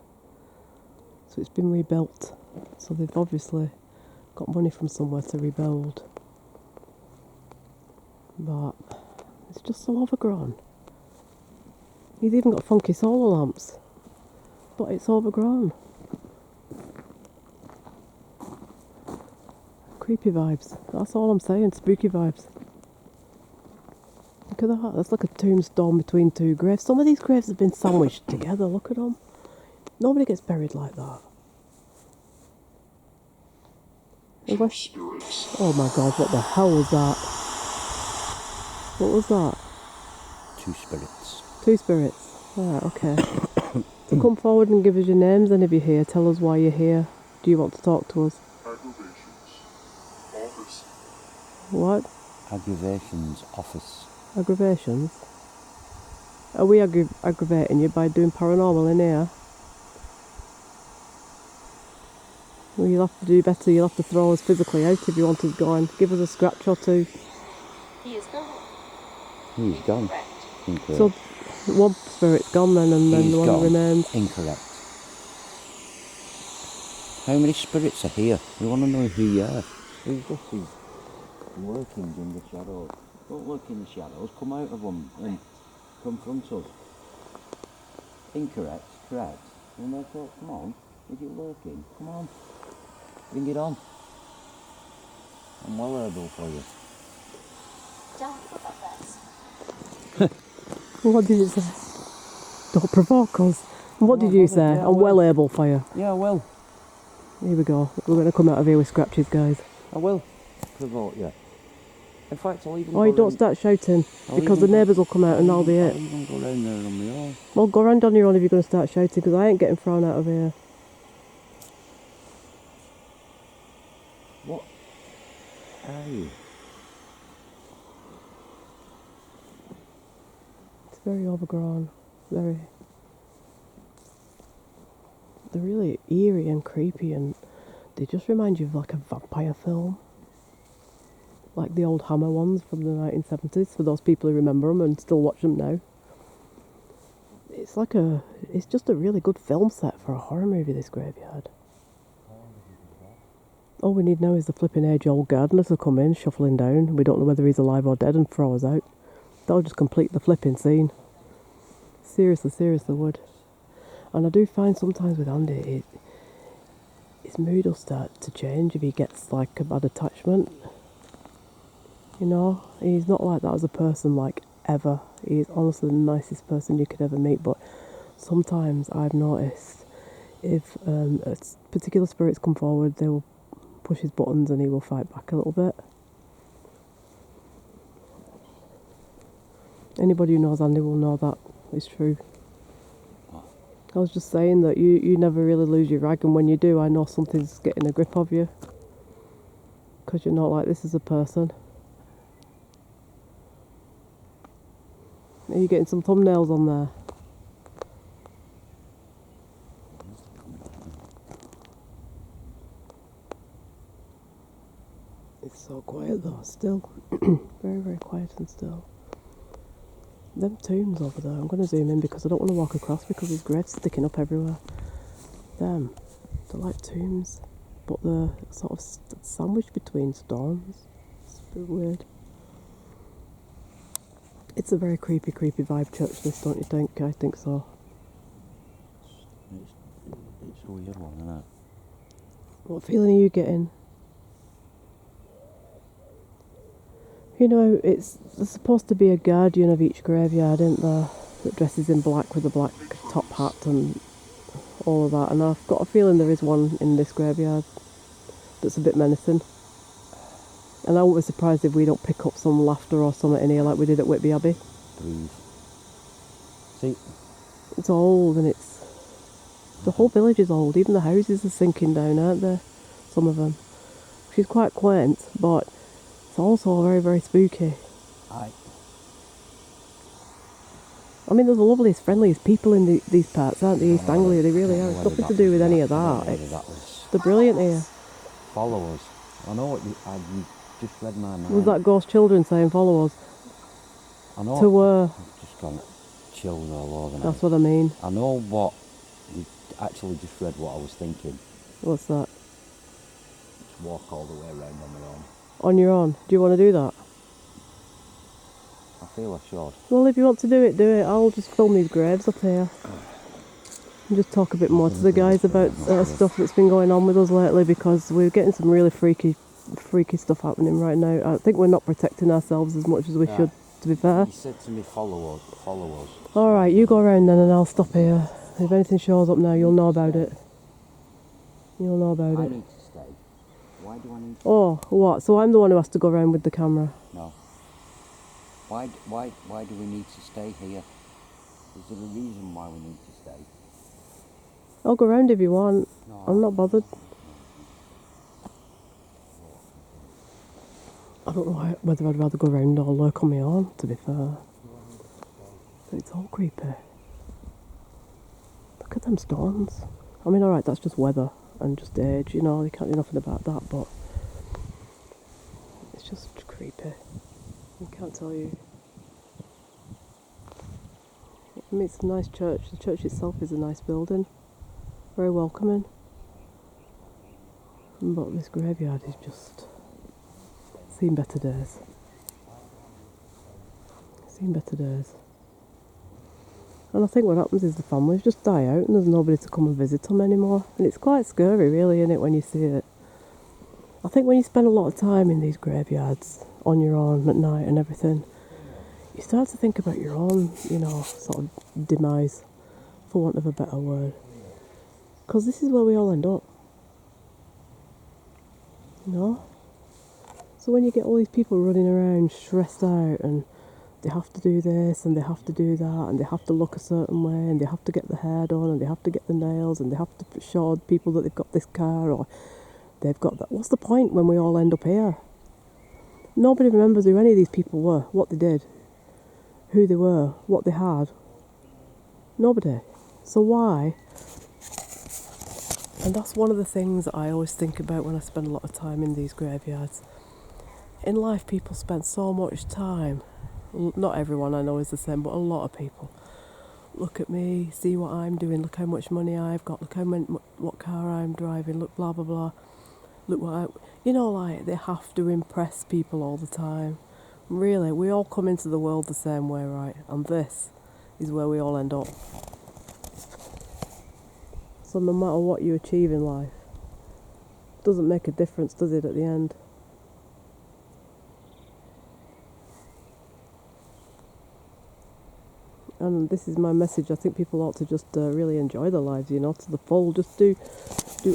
[SPEAKER 1] so it's been rebuilt. So they've obviously got money from somewhere to rebuild. But it's just so overgrown. He's even got funky solar lamps, but it's overgrown. Creepy vibes, that's all I'm saying, spooky vibes. Look at that, that's like a tombstone between two graves. Some of these graves have been sandwiched together, look at them. Nobody gets buried like that. Oh my god, what the hell was that? What was that?
[SPEAKER 2] 2 spirits.
[SPEAKER 1] 2 spirits. Right, okay. So come forward and give us your names, and if you're here, tell us why you're here. Do you want to talk to us?
[SPEAKER 4] Office.
[SPEAKER 1] What?
[SPEAKER 2] Aggravations office.
[SPEAKER 1] Aggravations? Are we aggravating you by doing paranormal in here? Well, you'll have to do better. You'll have to throw us physically out if you want us gone. Give us a scratch or 2.
[SPEAKER 3] He is gone.
[SPEAKER 2] He's gone.
[SPEAKER 3] Correct.
[SPEAKER 2] Incorrect.
[SPEAKER 1] So one spirit's gone then, and then
[SPEAKER 2] He's
[SPEAKER 1] the one
[SPEAKER 2] gone.
[SPEAKER 1] remains.
[SPEAKER 2] Incorrect. How many spirits are here? We want to know who you are. Who's this workings in the shadows? Don't look in the shadows, come out of them and confront us. Incorrect, correct. And I thought, come on, is it working? Come on, bring it on. I'm well able for you.
[SPEAKER 3] Don't provoke us.
[SPEAKER 1] What did you say? Don't provoke us. What did you say?
[SPEAKER 2] Yeah,
[SPEAKER 1] I'm well able for you.
[SPEAKER 2] Yeah, I will.
[SPEAKER 1] Here we go. We're going to come out of here with scratches, guys.
[SPEAKER 2] I will provoke you. In fact, I'll even
[SPEAKER 1] Oh, you don't start shouting, because the neighbours will come out and I'll be
[SPEAKER 2] I'll
[SPEAKER 1] it.
[SPEAKER 2] even go round there on my own.
[SPEAKER 1] Well, go round on your own if you're going to start shouting, because I ain't getting thrown out of here.
[SPEAKER 2] What are you?
[SPEAKER 1] It's very overgrown. Very... They're really eerie and creepy, and they just remind you of like a vampire film. Like the old Hammer ones from the 1970s, for those people who remember them and still watch them now. It's just a really good film set for a horror movie, this graveyard. All we need now is the flipping age-old gardener to come in, shuffling down. We don't know whether he's alive or dead, and throw us out. That'll just complete the flipping scene. Seriously would. And I do find sometimes with Andy, his mood will start to change if he gets like a bad attachment. You know, he's not like that as a person, like, ever. He's honestly the nicest person you could ever meet, but sometimes I've noticed if particular spirits come forward, they will push his buttons and he will fight back a little bit. Anybody who knows Andy will know that is true. I was just saying that you never really lose your rag, and when you do, I know something's getting a grip of you. Because you're not like this as a person. Are you getting some thumbnails on there? It's so quiet though, still. Very, very quiet and still. Them tombs over there, I'm going to zoom in because I don't want to walk across because there's graves sticking up everywhere. Them, they're like tombs, but they're sort of sandwiched between stones. It's a bit weird. It's a very creepy, creepy vibe church, this, don't you think? I think so.
[SPEAKER 2] It's a weird one, isn't it?
[SPEAKER 1] What feeling are you getting? You know, there's supposed to be a guardian of each graveyard, isn't there? That dresses in black with a black top hat and all of that. And I've got a feeling there is one in this graveyard that's a bit menacing. And I won't be surprised if we don't pick up some laughter or something in here like we did at Whitby Abbey.
[SPEAKER 2] Breathe. See?
[SPEAKER 1] It's old and the whole village is old. Even the houses are sinking down, aren't they? Some of them. Which is quite quaint, but it's also very, very spooky.
[SPEAKER 2] Aye.
[SPEAKER 1] I mean, they're the loveliest, friendliest people in these parts, aren't they? East Anglia, they really are. It's nothing to do with any of that. They're brilliant here.
[SPEAKER 2] Followers. I know what you just read my mind.
[SPEAKER 1] Was that Ghost Children saying follow us?
[SPEAKER 2] I know.
[SPEAKER 1] To where?
[SPEAKER 2] I've just gone chilled all over now.
[SPEAKER 1] That's what I mean.
[SPEAKER 2] I know what you actually just read what I was thinking.
[SPEAKER 1] What's that?
[SPEAKER 2] Just walk all the way around on my own.
[SPEAKER 1] On your own? Do you want to do that?
[SPEAKER 2] I feel I should.
[SPEAKER 1] Well, if you want to do it, do it. I'll just film these graves up here. And just talk a bit more to the guys about stuff that's been going on with us lately because we're getting some really freaky stuff happening right now. I think we're not protecting ourselves as much as we should, to be fair.
[SPEAKER 2] You said to me, follow us.
[SPEAKER 1] Alright, you go around then and I'll stop here. If anything shows up now, you'll know about it. You'll know about
[SPEAKER 2] I
[SPEAKER 1] it.
[SPEAKER 2] need to stay. Why do I need to?
[SPEAKER 1] Oh, what? So I'm the one who has to go around with the camera?
[SPEAKER 2] No. Why do we need to stay here? Is there a reason why we need to stay?
[SPEAKER 1] I'll go round if you want.
[SPEAKER 2] No,
[SPEAKER 1] I'm not bothered. I don't know whether I'd rather go round or lurk on my own, to be fair. But it's all creepy. Look at them stones. I mean, alright, that's just weather and just age, you know, you can't do nothing about that, but it's just creepy. I can't tell you. I mean, it's a nice church. The church itself is a nice building. Very welcoming. But this graveyard is just seen better days. Seen better days. And I think what happens is the families just die out and there's nobody to come and visit them anymore. And it's quite scary really, isn't it, when you see it. I think when you spend a lot of time in these graveyards on your own at night and everything, you start to think about your own, you know, sort of demise, for want of a better word. Because this is where we all end up. You know? So when you get all these people running around stressed out and they have to do this and they have to do that and they have to look a certain way and they have to get the hair done and they have to get the nails and they have to show people that they've got this car or they've got that. What's the point when we all end up here? Nobody remembers who any of these people were, what they did, who they were, what they had. Nobody. So why? And that's one of the things that I always think about when I spend a lot of time in these graveyards. In life, people spend so much time. Not everyone I know is the same, but a lot of people. Look at me, see what I'm doing, look how much money I've got, look what car I'm driving, look blah blah blah. Look what you know, like they have to impress people all the time. Really, we all come into the world the same way, right? And this is where we all end up. So no matter what you achieve in life, it doesn't make a difference, does it, at the end? And this is my message. I think people ought to just really enjoy their lives, you know, to the full. Just do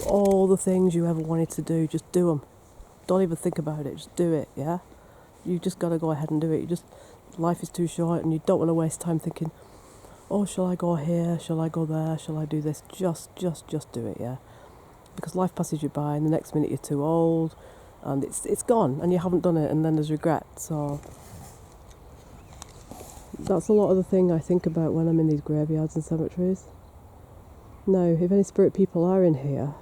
[SPEAKER 1] all the things you ever wanted to do. Just do them. Don't even think about it. Just do it, yeah? You just got to go ahead and do it. Life is too short and you don't want to waste time thinking, oh, shall I go here? Shall I go there? Shall I do this? Just do it, yeah? Because life passes you by and the next minute you're too old, and it's gone, and you haven't done it, and then there's regret. So that's a lot of the thing I think about when I'm in these graveyards and cemeteries. Now, if any spirit people are in here,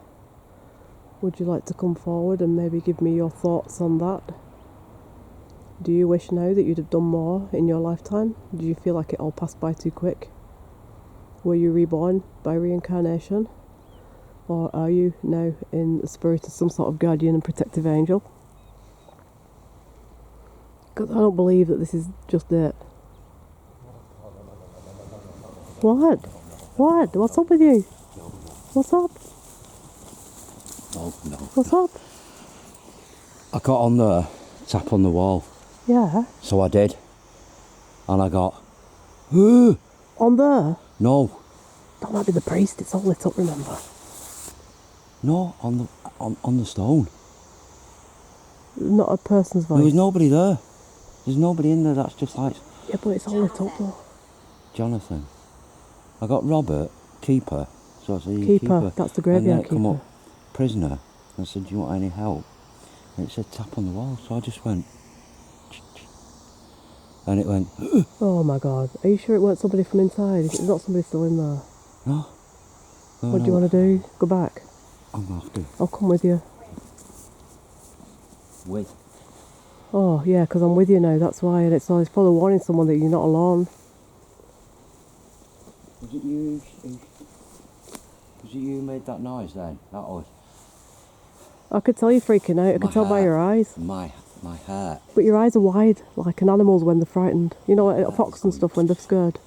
[SPEAKER 1] would you like to come forward and maybe give me your thoughts on that? Do you wish now that you'd have done more in your lifetime? Do you feel like it all passed by too quick? Were you reborn by reincarnation? Or are you now in the spirit of some sort of guardian and protective angel? Because I don't believe that this is just it. What? What? What's up with you? What's up?
[SPEAKER 2] No.
[SPEAKER 1] What's up?
[SPEAKER 2] I got on the tap on the wall.
[SPEAKER 1] Yeah.
[SPEAKER 2] So I did. And I got, "Ooh."
[SPEAKER 1] On there?
[SPEAKER 2] No,
[SPEAKER 1] That might be the priest. It's all lit up, remember?
[SPEAKER 2] no, on the stone.
[SPEAKER 1] Not a person's voice.
[SPEAKER 2] There was nobody there. There's nobody in there. That's just like
[SPEAKER 1] Yeah, but it's all lit up though.
[SPEAKER 2] Jonathan. I got Robert, keeper. So I said,
[SPEAKER 1] Keeper, that's the graveyard
[SPEAKER 2] and then it come
[SPEAKER 1] keeper.
[SPEAKER 2] up, prisoner. I said, do you want any help? And it said tap on the wall. So I just went, and it went,
[SPEAKER 1] Oh my god. Are you sure it weren't somebody from inside? It's not somebody still in there.
[SPEAKER 2] no.
[SPEAKER 1] What do you want to do? Go back?
[SPEAKER 2] I'm going to have to.
[SPEAKER 1] I'll come with you.
[SPEAKER 2] With.
[SPEAKER 1] Oh, yeah, because I'm with you now, that's why. And it's probably warning someone that you're not alone.
[SPEAKER 2] Was it you? Was it you who made that noise then? That was.
[SPEAKER 1] I could tell you're freaking out. I could tell by your eyes.
[SPEAKER 2] My heart.
[SPEAKER 1] But your eyes are wide, like an animal's when they're frightened. You know, like a fox and stuff when they're scared.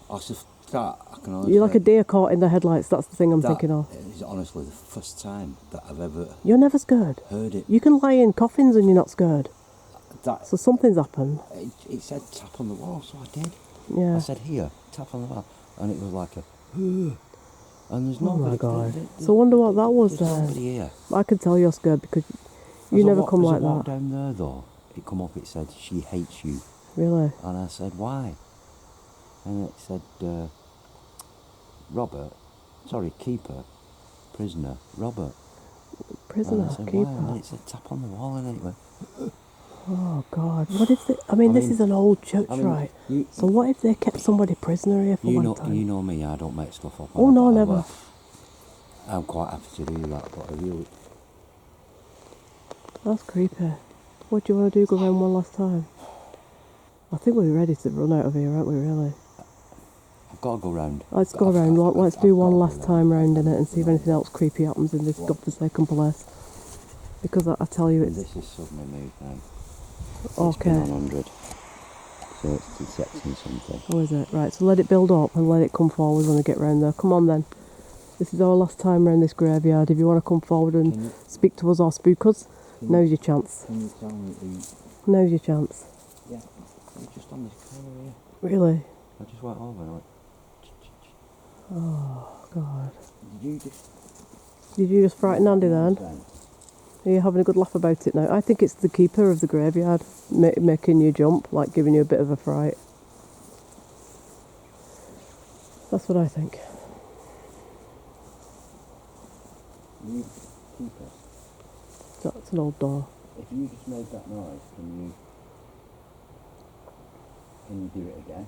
[SPEAKER 2] I just that I can honestly.
[SPEAKER 1] You're like a deer caught in the headlights. That's the thing I'm thinking of.
[SPEAKER 2] It is honestly the first time that I've ever
[SPEAKER 1] You're never scared.
[SPEAKER 2] heard it.
[SPEAKER 1] You can lie in coffins and you're not scared.
[SPEAKER 2] That
[SPEAKER 1] So something's happened.
[SPEAKER 2] it said tap on the wall, so I did.
[SPEAKER 1] Yeah.
[SPEAKER 2] I said here, tap on the wall, and it was like a. And there's
[SPEAKER 1] Oh
[SPEAKER 2] nobody.
[SPEAKER 1] my god. So I wonder what that was
[SPEAKER 2] There's
[SPEAKER 1] then.
[SPEAKER 2] nobody here.
[SPEAKER 1] I can tell you're scared because you never come like
[SPEAKER 2] As I walked
[SPEAKER 1] that.
[SPEAKER 2] down there though, it come up. It said she hates you,
[SPEAKER 1] Really?
[SPEAKER 2] and I said why, and it said Robert, sorry, keeper, prisoner, Robert. And
[SPEAKER 1] Prisoner,
[SPEAKER 2] I said
[SPEAKER 1] keeper.
[SPEAKER 2] why, and then it said tap on the wall, and then it went.
[SPEAKER 1] Oh god. What if they, I mean, this is an old church, right?
[SPEAKER 2] You,
[SPEAKER 1] So what if they kept somebody prisoner here for
[SPEAKER 2] you
[SPEAKER 1] one
[SPEAKER 2] know,
[SPEAKER 1] time?
[SPEAKER 2] you know me. I don't make stuff up.
[SPEAKER 1] Oh, no,
[SPEAKER 2] but
[SPEAKER 1] never.
[SPEAKER 2] I'm quite happy to do that, but I really.
[SPEAKER 1] That's creepy. What do you want to do? Go round one last time? I think we're ready to run out of here, aren't we, really?
[SPEAKER 2] I've got to go round.
[SPEAKER 1] Let's go round. Let's do one last time round in it and see if anything else creepy happens in this godforsaken place. Because I tell you,
[SPEAKER 2] And
[SPEAKER 1] it's...
[SPEAKER 2] this is suddenly moved now. It's
[SPEAKER 1] Okay.
[SPEAKER 2] been on 100. So it's detecting something.
[SPEAKER 1] Oh, is it? Right, so let it build up and let it come forward when we get round there. Come on then. This is our last time round this graveyard. If you want to come forward and
[SPEAKER 2] Can you-
[SPEAKER 1] speak to us or spook us, now's your chance.
[SPEAKER 2] Can you tell me who...
[SPEAKER 1] Now's your chance.
[SPEAKER 2] Yeah, it's just on this corner here.
[SPEAKER 1] Really?
[SPEAKER 2] I just went over and I went...
[SPEAKER 1] Oh, God.
[SPEAKER 2] Did you just...
[SPEAKER 1] Did you just frighten Andy then? Are you having a good laugh about it now? I think it's the keeper of the graveyard making you jump, like giving you a bit of a fright. That's what I think.
[SPEAKER 2] You keep it.
[SPEAKER 1] That's an old door.
[SPEAKER 2] If you just made that noise, can you do it again?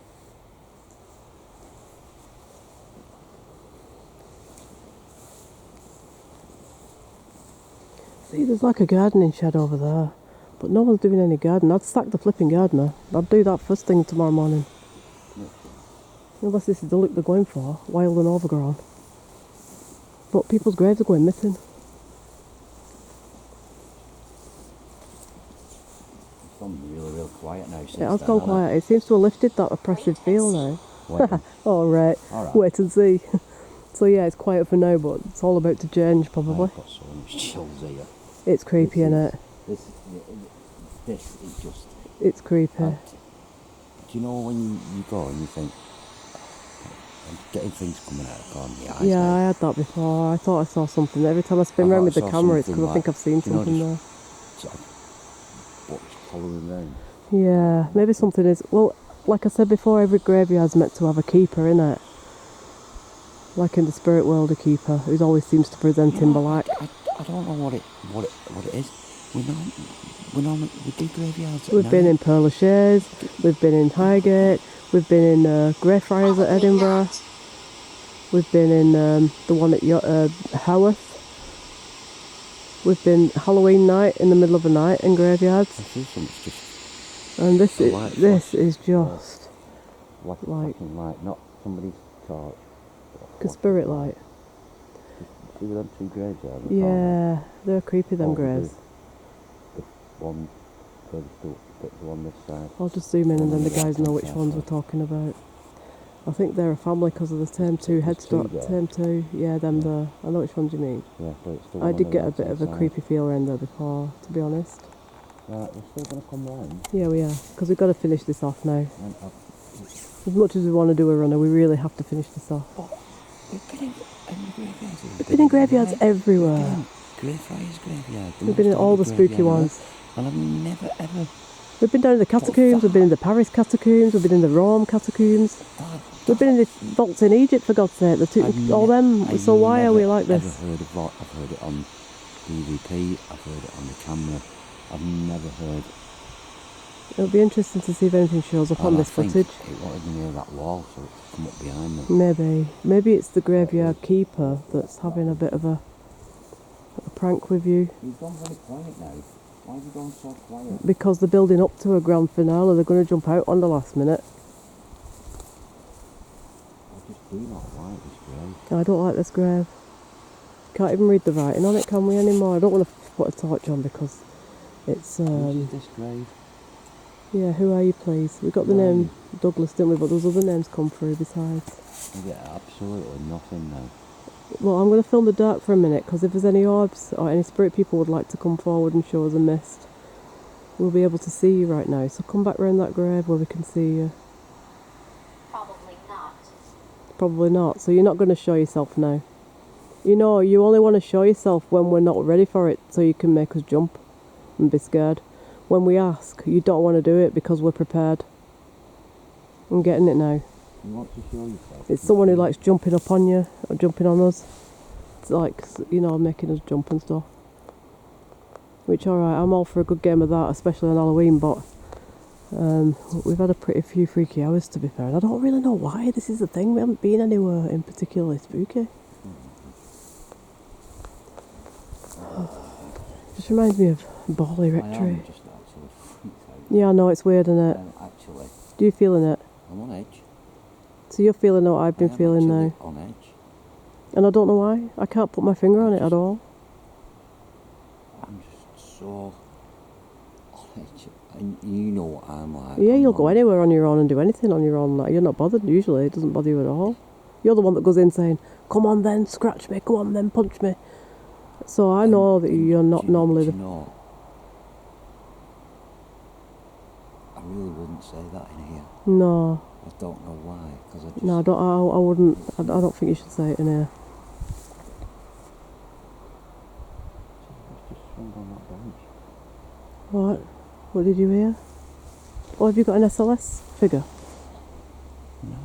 [SPEAKER 1] See, there's like a gardening shed over there, but no one's doing any gardening. I'd sack the flipping gardener. I'd do that first thing tomorrow morning. Unless this is the look they're going for, wild and overgrown. But people's graves are going missing.
[SPEAKER 2] It's gone real quiet now since
[SPEAKER 1] It has
[SPEAKER 2] then,
[SPEAKER 1] gone
[SPEAKER 2] hasn't
[SPEAKER 1] quiet. It seems to have lifted that oppressive feel now.
[SPEAKER 2] Wait,
[SPEAKER 1] All right.
[SPEAKER 2] All right.
[SPEAKER 1] Wait and see. So yeah, it's quiet for now, but it's all about to change probably.
[SPEAKER 2] I've got so much chills here.
[SPEAKER 1] It's creepy, innit?
[SPEAKER 2] This is just...
[SPEAKER 1] It's creepy.
[SPEAKER 2] Do you know when you go and you think, I'm getting things coming out of the eyes
[SPEAKER 1] Yeah,
[SPEAKER 2] now.
[SPEAKER 1] I had that before. I thought I saw something. Every time I spin
[SPEAKER 2] I
[SPEAKER 1] round
[SPEAKER 2] thought
[SPEAKER 1] with
[SPEAKER 2] I
[SPEAKER 1] the
[SPEAKER 2] saw
[SPEAKER 1] camera, it's
[SPEAKER 2] something
[SPEAKER 1] because I think I've seen
[SPEAKER 2] you know,
[SPEAKER 1] something there.
[SPEAKER 2] Sort of what's following around.
[SPEAKER 1] Yeah, maybe something is... Well, like I said before, every graveyard's meant to have a keeper, innit? Like in the spirit world, a keeper, who always seems to present in black.
[SPEAKER 2] I don't know what it is. We do graveyards at
[SPEAKER 1] We've been in
[SPEAKER 2] night.
[SPEAKER 1] Père Lachaise, we've been in Highgate, we've been in Greyfriars at Edinburgh, we've been in the one at Haworth, we've been Halloween night in the middle of the night in graveyards,
[SPEAKER 2] I see something's just
[SPEAKER 1] and this
[SPEAKER 2] a
[SPEAKER 1] is
[SPEAKER 2] light
[SPEAKER 1] this
[SPEAKER 2] flash.
[SPEAKER 1] is just
[SPEAKER 2] like a
[SPEAKER 1] like
[SPEAKER 2] flashing light, not somebody's torch. but a
[SPEAKER 1] a
[SPEAKER 2] flashing
[SPEAKER 1] spirit light.
[SPEAKER 2] See them two graves there? in the corner?
[SPEAKER 1] Yeah, they're creepy, them
[SPEAKER 2] Oh,
[SPEAKER 1] graves.
[SPEAKER 2] The one further to the one this side.
[SPEAKER 1] I'll just zoom in and then the
[SPEAKER 2] on the
[SPEAKER 1] guys know
[SPEAKER 2] right-hand
[SPEAKER 1] which
[SPEAKER 2] side,
[SPEAKER 1] ones we're
[SPEAKER 2] sorry.
[SPEAKER 1] talking about. I think they're a family because of the term 2
[SPEAKER 2] There's two
[SPEAKER 1] headstock.
[SPEAKER 2] there.
[SPEAKER 1] Term 2, yeah, them
[SPEAKER 2] Yeah.
[SPEAKER 1] there. I know which ones you mean.
[SPEAKER 2] Yeah, so it's the
[SPEAKER 1] I
[SPEAKER 2] one on
[SPEAKER 1] did
[SPEAKER 2] the
[SPEAKER 1] get a bit
[SPEAKER 2] right-hand
[SPEAKER 1] of a
[SPEAKER 2] side.
[SPEAKER 1] creepy feel around there before, to be honest.
[SPEAKER 2] Right, we're still going to come round.
[SPEAKER 1] Yeah, we are, because we've got to finish this off now.
[SPEAKER 2] And
[SPEAKER 1] As much as we want to do a runner, we really have to finish this off.
[SPEAKER 2] we've been in graveyards.
[SPEAKER 1] We've been in graveyards everywhere.
[SPEAKER 2] Greyfriars graveyard.
[SPEAKER 1] We've been in all the spooky ones.
[SPEAKER 2] And I've never ever...
[SPEAKER 1] We've been down in the catacombs, we've been in the Paris catacombs, we've been in the Rome catacombs. We've been in the vaults in Egypt, for God's sake, all them. So why are we like this?
[SPEAKER 2] I've heard of that. I've heard it on DVP, I've heard it on the camera. I've never heard...
[SPEAKER 1] It'll be interesting to see if anything shows up on this footage.
[SPEAKER 2] It wanted me near that wall, so it's come up behind me.
[SPEAKER 1] Maybe it's the graveyard keeper that's having a bit of a prank with you.
[SPEAKER 2] You've gone very quiet now. Why have you gone so quiet?
[SPEAKER 1] Because they're building up to a grand finale, they're going to jump out on the last minute.
[SPEAKER 2] I just do not like this grave.
[SPEAKER 1] I don't like this grave. Can't even read the writing on it, can we, anymore? I don't want to put a torch on because it's...
[SPEAKER 2] Who's this grave?
[SPEAKER 1] Yeah, who are you, please? We got the name Douglas, didn't we? But those other names come through besides.
[SPEAKER 2] I get absolutely nothing now.
[SPEAKER 1] Well, I'm going to film the dark for a minute, because if there's any orbs or any spirit people would like to come forward and show us a mist, we'll be able to see you right now. So come back round that grave where we can see you.
[SPEAKER 3] Probably not.
[SPEAKER 1] Probably not. So you're not going to show yourself now. You know, you only want to show yourself when we're not ready for it, so you can make us jump and be scared. When we ask, you don't want to do it because we're prepared. I'm getting it now.
[SPEAKER 2] You want to show yourself?
[SPEAKER 1] It's someone who likes jumping up on you or jumping on us. It's like, you know, making us jump and stuff. Which, alright, I'm all for a good game of that, especially on Halloween, but we've had a pretty few freaky hours, to be fair. And I don't really know why. This is the thing. We haven't been anywhere in particularly spooky. Just reminds me of Bali
[SPEAKER 2] I
[SPEAKER 1] Rectory.
[SPEAKER 2] am just actually freaked out.
[SPEAKER 1] Yeah, I know, it's weird, isn't it?
[SPEAKER 2] Actually,
[SPEAKER 1] Do you feeling it?
[SPEAKER 2] I'm on edge.
[SPEAKER 1] So you're feeling what I've been
[SPEAKER 2] I am
[SPEAKER 1] feeling
[SPEAKER 2] actually
[SPEAKER 1] now.
[SPEAKER 2] on edge.
[SPEAKER 1] And I don't know why. I can't put my finger on it at all.
[SPEAKER 2] I'm just so on edge. And you know what I'm like.
[SPEAKER 1] Yeah,
[SPEAKER 2] I'm
[SPEAKER 1] you'll go
[SPEAKER 2] on-
[SPEAKER 1] anywhere on your own and do anything on your own. Like, you're not bothered usually. It doesn't bother you at all. You're the one that goes in saying, "Come on then, scratch me. Come on then, punch me." So I know that you're not normally
[SPEAKER 2] do
[SPEAKER 1] the...
[SPEAKER 2] you know, I really wouldn't say that in here.
[SPEAKER 1] No.
[SPEAKER 2] I don't know why, because I just...
[SPEAKER 1] No, I wouldn't. I don't think you should say it in here.
[SPEAKER 2] It's just swung on that bench.
[SPEAKER 1] What? What did you hear? Oh, have you got an SLS figure?
[SPEAKER 2] No,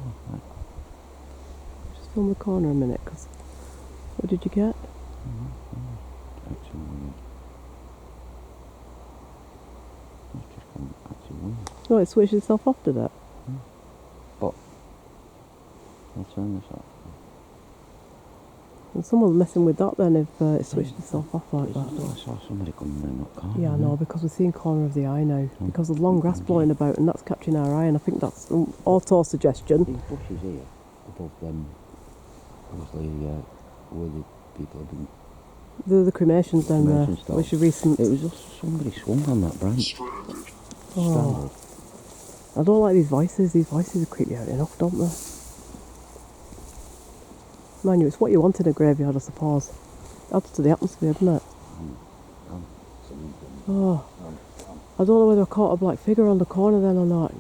[SPEAKER 1] Just film the corner a minute, because... What did you get?
[SPEAKER 2] actually, it's just come actually weird.
[SPEAKER 1] Oh, it switched itself off, did it?
[SPEAKER 2] But I'll turn this off.
[SPEAKER 1] And someone's messing with that then if it switched itself off like that.
[SPEAKER 2] I saw somebody coming in that corner.
[SPEAKER 1] Yeah, I know, because we're seeing corner of the eye now. Because there's long grass blowing about and that's catching our eye, and I think that's auto-suggestion.
[SPEAKER 2] These bushes here, above them, obviously, where the people have been...
[SPEAKER 1] The cremations down there,
[SPEAKER 2] Cremation stuff.
[SPEAKER 1] which are recent.
[SPEAKER 2] It was just somebody swung on that branch.
[SPEAKER 1] Oh. I don't like these voices creep you out enough, don't they? Mind you, it's what you want in a graveyard, I suppose. Adds to the atmosphere, doesn't it? Oh. I don't know whether I caught a black figure on the corner then or not.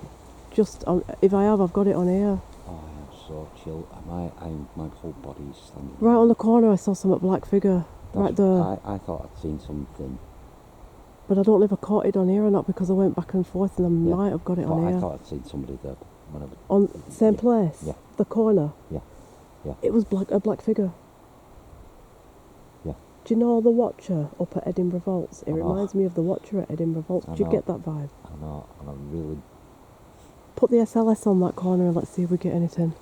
[SPEAKER 1] Just, if I have, I've got it on here.
[SPEAKER 2] Oh, I am so chill. My whole body is standing.
[SPEAKER 1] Right on the corner I saw some black figure. Right there.
[SPEAKER 2] I thought I'd seen something.
[SPEAKER 1] But I don't know if I caught it on here or not because I went back and forth and I
[SPEAKER 2] Yeah.
[SPEAKER 1] might have got it
[SPEAKER 2] But
[SPEAKER 1] on
[SPEAKER 2] I
[SPEAKER 1] here.
[SPEAKER 2] thought I'd seen somebody there.
[SPEAKER 1] On same
[SPEAKER 2] Yeah.
[SPEAKER 1] place?
[SPEAKER 2] Yeah.
[SPEAKER 1] The corner?
[SPEAKER 2] Yeah. Yeah.
[SPEAKER 1] It was a black figure.
[SPEAKER 2] Yeah.
[SPEAKER 1] Do you know the Watcher up at Edinburgh Vaults? It
[SPEAKER 2] I know.
[SPEAKER 1] reminds me of the Watcher at Edinburgh Vaults.
[SPEAKER 2] I
[SPEAKER 1] Do you
[SPEAKER 2] know.
[SPEAKER 1] get that vibe?
[SPEAKER 2] I know, and I really...
[SPEAKER 1] Put the SLS on that corner and let's see if we get anything.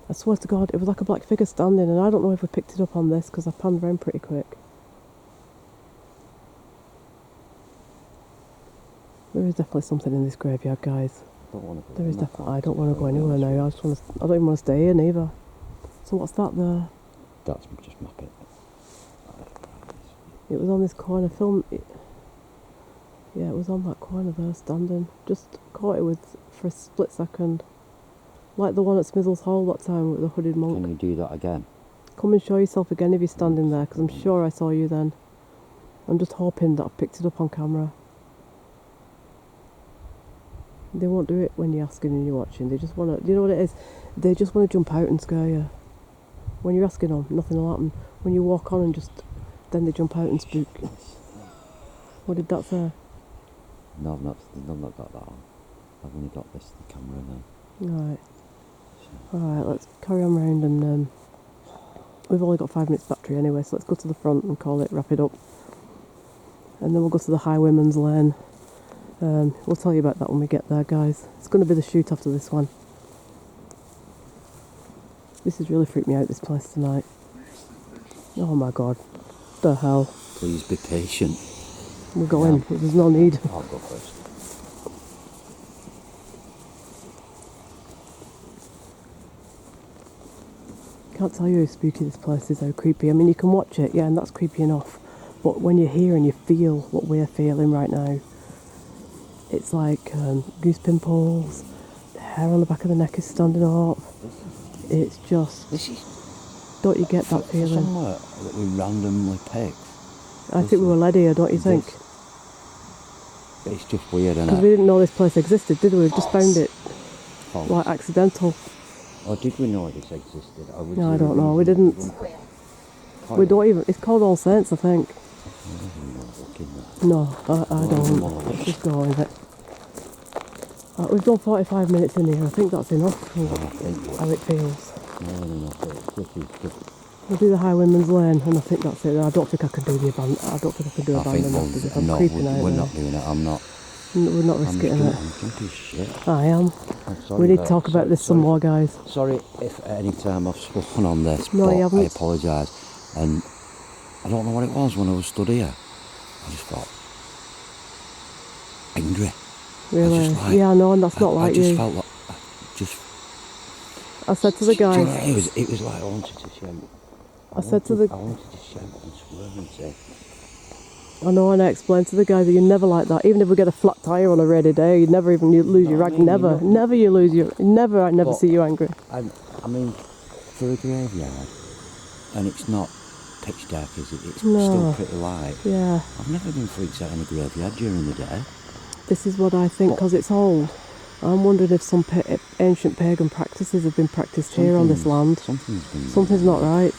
[SPEAKER 1] I swear to God, it was like a black figure standing, and I don't know if we picked it up on this because I panned around pretty quick. There is definitely something in this graveyard, guys.
[SPEAKER 2] I don't want to go
[SPEAKER 1] There
[SPEAKER 2] in
[SPEAKER 1] is
[SPEAKER 2] that
[SPEAKER 1] definitely.
[SPEAKER 2] part.
[SPEAKER 1] I don't want to go anywhere now. I don't even want to stay here neither. So what's that there?
[SPEAKER 2] That's just my pit.
[SPEAKER 1] It was on this corner. Yeah, it was on that corner there, standing. Just caught it with for a split second, like the one at Smithers Hall that time with the hooded monk.
[SPEAKER 2] Can you do that again?
[SPEAKER 1] Come and show yourself again if you're standing there, because I'm sure I saw you then. I'm just hoping that I've picked it up on camera. They won't do it when you're asking and you're watching. They just want to, you know what it is? They just want to jump out and scare you. When you're asking them, nothing will happen. When you walk on and then they jump out and spook. What did that say?
[SPEAKER 2] No, I've not got that on. I've only got this, the camera now.
[SPEAKER 1] Alright, let's carry on round and we've only got 5 minutes battery anyway, so let's go to the front and wrap it up. And then we'll go to the Highwayman's Lane. We'll tell you about that when we get there, guys. It's going to be the shoot after this one. This has really freaked me out, this place tonight. Oh my God. What the hell?
[SPEAKER 2] Please be patient.
[SPEAKER 1] We're going. There's no need.
[SPEAKER 2] I'll go first.
[SPEAKER 1] Can't tell you how spooky this place is, how creepy. I mean, you can watch it, yeah, and that's creepy enough. But when you're here and you feel what we're feeling right now, it's like goose pimples, the hair on the back of the neck is standing up. It's just,
[SPEAKER 2] This is
[SPEAKER 1] don't you get that feeling?
[SPEAKER 2] somewhere that we randomly picked.
[SPEAKER 1] I think we were led here, don't you think?
[SPEAKER 2] It's just weird, isn't
[SPEAKER 1] Because we
[SPEAKER 2] it?
[SPEAKER 1] didn't know this place existed, did we? We just found it,
[SPEAKER 2] False.
[SPEAKER 1] like, accidental.
[SPEAKER 2] Or did we know this existed? Or was
[SPEAKER 1] No, I
[SPEAKER 2] there a
[SPEAKER 1] don't know. We
[SPEAKER 2] reason
[SPEAKER 1] didn't.
[SPEAKER 2] to
[SPEAKER 1] We don't even, it's called All Saints, I think.
[SPEAKER 2] looking at?
[SPEAKER 1] No, I don't.
[SPEAKER 2] Well,
[SPEAKER 1] Let's just go with it. We've done 45 minutes in here. I think that's enough for how it feels.
[SPEAKER 2] No. This is just...
[SPEAKER 1] We'll do the Highwayman's Lane, and I think that's it. I don't think I can do the abandon. I don't think I can do
[SPEAKER 2] I think
[SPEAKER 1] abandon after this. I'm
[SPEAKER 2] no,
[SPEAKER 1] creeping out
[SPEAKER 2] we're
[SPEAKER 1] now.
[SPEAKER 2] not doing it. I'm not.
[SPEAKER 1] We're not
[SPEAKER 2] I'm
[SPEAKER 1] risking it.
[SPEAKER 2] jumping shit.
[SPEAKER 1] I am.
[SPEAKER 2] I'm sorry
[SPEAKER 1] We need to
[SPEAKER 2] about-
[SPEAKER 1] talk about this some more, guys.
[SPEAKER 2] Sorry if at any time I've spoken on this,
[SPEAKER 1] No,
[SPEAKER 2] but
[SPEAKER 1] you haven't.
[SPEAKER 2] I apologise. And I don't know what it was when I was stood here. I just felt angry.
[SPEAKER 1] Really?
[SPEAKER 2] just like-
[SPEAKER 1] Yeah, I know, and that's not
[SPEAKER 2] I
[SPEAKER 1] like
[SPEAKER 2] just
[SPEAKER 1] you.
[SPEAKER 2] felt like
[SPEAKER 1] I said to the
[SPEAKER 2] Do you know,
[SPEAKER 1] guys,
[SPEAKER 2] it was like I wanted to shout.
[SPEAKER 1] I said to the-
[SPEAKER 2] I wanted to shout and swear and say,
[SPEAKER 1] I know, and I explained to the guys that you're never like that. Even if we get a flat tyre on a rainy day, you never even lose your
[SPEAKER 2] No, I
[SPEAKER 1] rag.
[SPEAKER 2] mean,
[SPEAKER 1] Never.
[SPEAKER 2] you're not-
[SPEAKER 1] Never you lose your... Never, I never
[SPEAKER 2] But-
[SPEAKER 1] see you angry.
[SPEAKER 2] I mean, for a graveyard, and it's not pitch dark, is it? It's
[SPEAKER 1] No.
[SPEAKER 2] still pretty light.
[SPEAKER 1] Yeah.
[SPEAKER 2] I've never been freaked out in a graveyard during the day.
[SPEAKER 1] This is what I think, because it's old. I'm wondering if some ancient pagan practices have been practiced here on this land. Something's not right.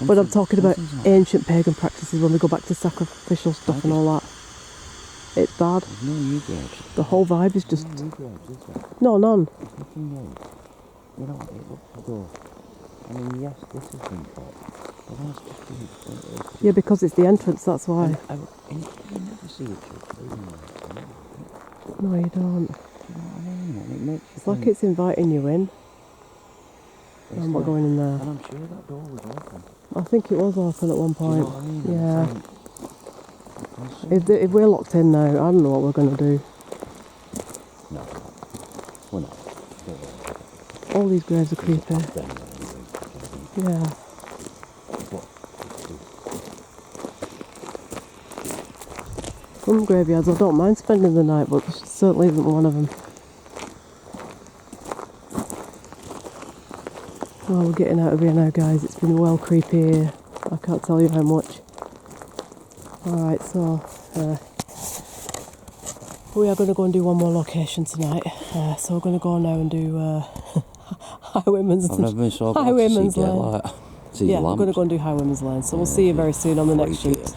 [SPEAKER 1] But I'm talking about ancient pagan practices when we go back to sacrificial stuff and all that. It's bad.
[SPEAKER 2] There's no new graves.
[SPEAKER 1] The whole vibe is just...
[SPEAKER 2] No new graves, is there?
[SPEAKER 1] No, none.
[SPEAKER 2] There's nothing new. You know, it looks as though... I mean, yes, this has been cut, but that's just been...
[SPEAKER 1] Yeah, because it's the entrance, that's why.
[SPEAKER 2] And you never see a church leaving like that.
[SPEAKER 1] No, you don't.
[SPEAKER 2] Do you know what I mean? And it makes you
[SPEAKER 1] It's like
[SPEAKER 2] think,
[SPEAKER 1] it's inviting you in.
[SPEAKER 2] it's
[SPEAKER 1] I'm not
[SPEAKER 2] like-
[SPEAKER 1] going in there.
[SPEAKER 2] And I'm sure that door was open.
[SPEAKER 1] I think it was open at one
[SPEAKER 2] Do you
[SPEAKER 1] point.
[SPEAKER 2] know what I mean?
[SPEAKER 1] Yeah.
[SPEAKER 2] And
[SPEAKER 1] If we're locked in now, I don't know what we're going to do.
[SPEAKER 2] no, we're not. Don't worry.
[SPEAKER 1] All these graves are creepy.
[SPEAKER 2] Then, anyway,
[SPEAKER 1] Yeah.
[SPEAKER 2] but
[SPEAKER 1] Some graveyards I don't mind spending the night, but this certainly isn't one of them. Well, we're getting out of here now, guys. It's been well creepy here. I can't tell you how much. Alright, so we are going to go and do one more location tonight. So we're going to go now and do Highwayman's
[SPEAKER 2] I've never been so glad to
[SPEAKER 1] Highwayman's
[SPEAKER 2] see
[SPEAKER 1] Lane.
[SPEAKER 2] daylight. See
[SPEAKER 1] Yeah, we're
[SPEAKER 2] lamps.
[SPEAKER 1] going to go and do Highwayman's Lane. So we'll see you very soon on the next
[SPEAKER 2] Freaky.
[SPEAKER 1] shoot.